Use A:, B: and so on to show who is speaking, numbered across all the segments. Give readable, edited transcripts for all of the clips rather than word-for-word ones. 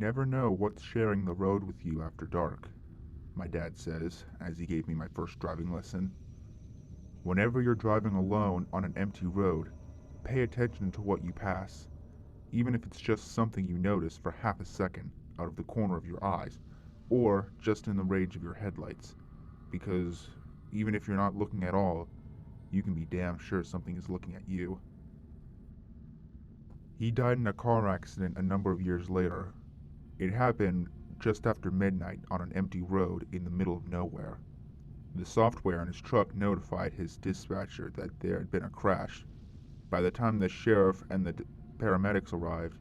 A: never know what's sharing the road with you after dark, my dad says as he gave me my first driving lesson. Whenever you're driving alone on an empty road, pay attention to what you pass, even if it's just something you notice for half a second out of the corner of your eyes, or just in the range of your headlights, because even if you're not looking at all, you can be damn sure something is looking at you. He died in a car accident a number of years later. It happened just after midnight on an empty road in the middle of nowhere. The software in his truck notified his dispatcher that there had been a crash. By the time the sheriff and the paramedics arrived,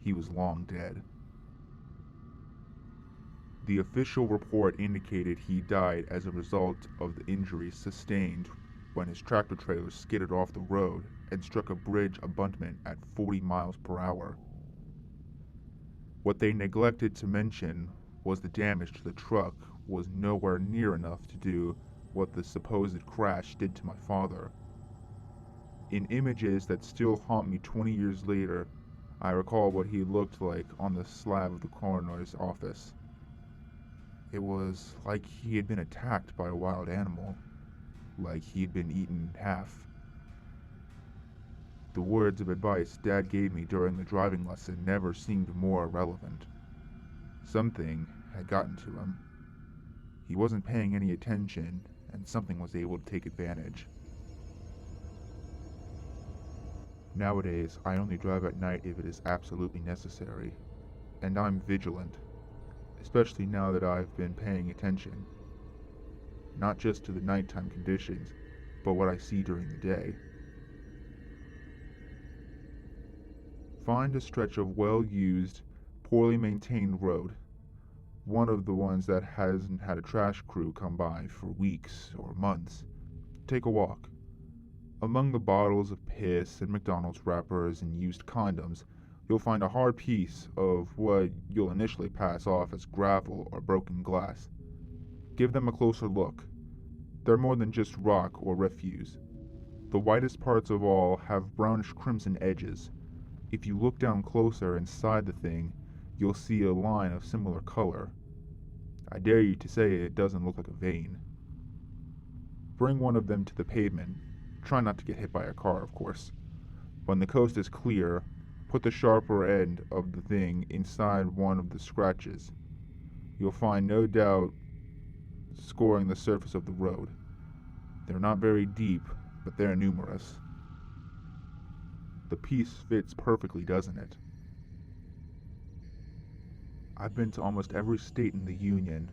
A: he was long dead. The official report indicated he died as a result of the injuries sustained when his tractor trailer skidded off the road and struck a bridge abutment at 40 miles per hour. What they neglected to mention was the damage to the truck was nowhere near enough to do what the supposed crash did to my father. In images that still haunt me 20 years later, I recall what he looked like on the slab of the coroner's office. It was like he had been attacked by a wild animal, like he had been eaten in half. The words of advice Dad gave me during the driving lesson never seemed more relevant. Something had gotten to him. He wasn't paying any attention, and something was able to take advantage. Nowadays, I only drive at night if it is absolutely necessary, and I'm vigilant, especially now that I've been paying attention, not just to the nighttime conditions, but what I see during the day. Find a stretch of well-used, poorly maintained road, one of the ones that hasn't had a trash crew come by for weeks or months. Take a walk. Among the bottles of piss and McDonald's wrappers and used condoms, you'll find a hard piece of what you'll initially pass off as gravel or broken glass. Give them a closer look. They're more than just rock or refuse. The whitest parts of all have brownish crimson edges. If you look down closer inside the thing, you'll see a line of similar color. I dare you to say it doesn't look like a vein. Bring one of them to the pavement. Try not to get hit by a car, of course. When the coast is clear, put the sharper end of the thing inside one of the scratches. You'll find no doubt scoring the surface of the road. They're not very deep, but they're numerous. The piece fits perfectly, doesn't it? I've been to almost every state in the Union.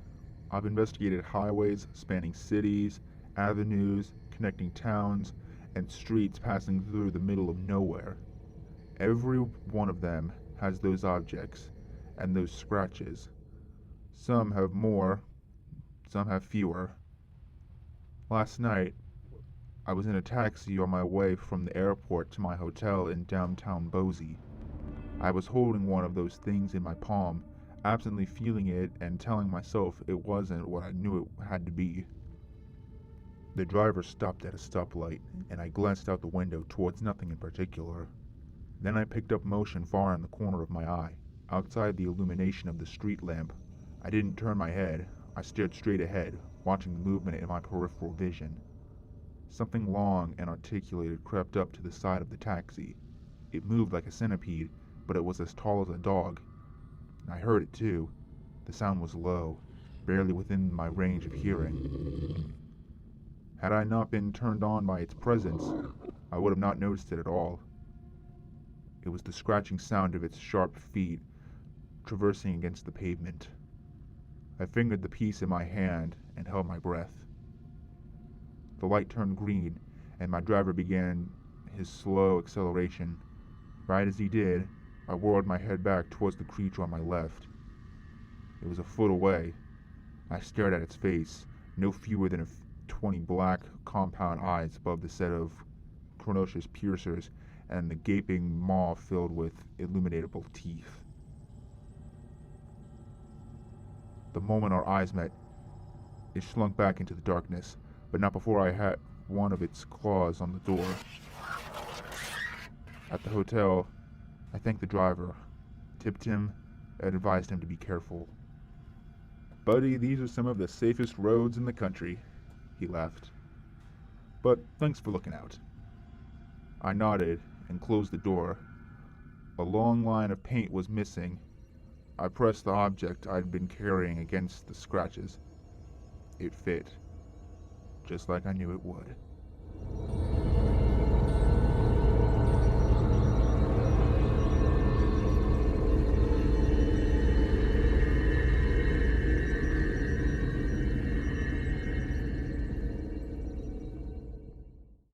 A: I've investigated highways spanning cities, avenues, connecting towns, and streets passing through the middle of nowhere. Every one of them has those objects and those scratches. Some have more, some have fewer. Last night, I was in a taxi on my way from the airport to my hotel in downtown Boise. I was holding one of those things in my palm, absently feeling it and telling myself it wasn't what I knew it had to be. The driver stopped at a stoplight, and I glanced out the window towards nothing in particular. Then I picked up motion far in the corner of my eye, outside the illumination of the street lamp. I didn't turn my head. I stared straight ahead, watching the movement in my peripheral vision. Something long and articulated crept up to the side of the taxi. It moved like a centipede, but it was as tall as a dog. I heard it too. The sound was low, barely within my range of hearing. Had I not been turned on by its presence, I would have not noticed it at all. It was the scratching sound of its sharp feet traversing against the pavement. I fingered the piece in my hand and held my breath. The light turned green, and my driver began his slow acceleration. Right as he did, I whirled my head back towards the creature on my left. It was a foot away. I stared at its face, no fewer than 20 black, compound eyes above the set of pernicious piercers and the gaping maw filled with illuminatable teeth. The moment our eyes met, it slunk back into the darkness, but not before I had one of its claws on the door. At the hotel, I thanked the driver, tipped him, and advised him to be careful. "Buddy, these are some of the safest roads in the country," he laughed. "But thanks for looking out." I nodded and closed the door. A long line of paint was missing. I pressed the object I'd been carrying against the scratches. It fit, just like I knew it would.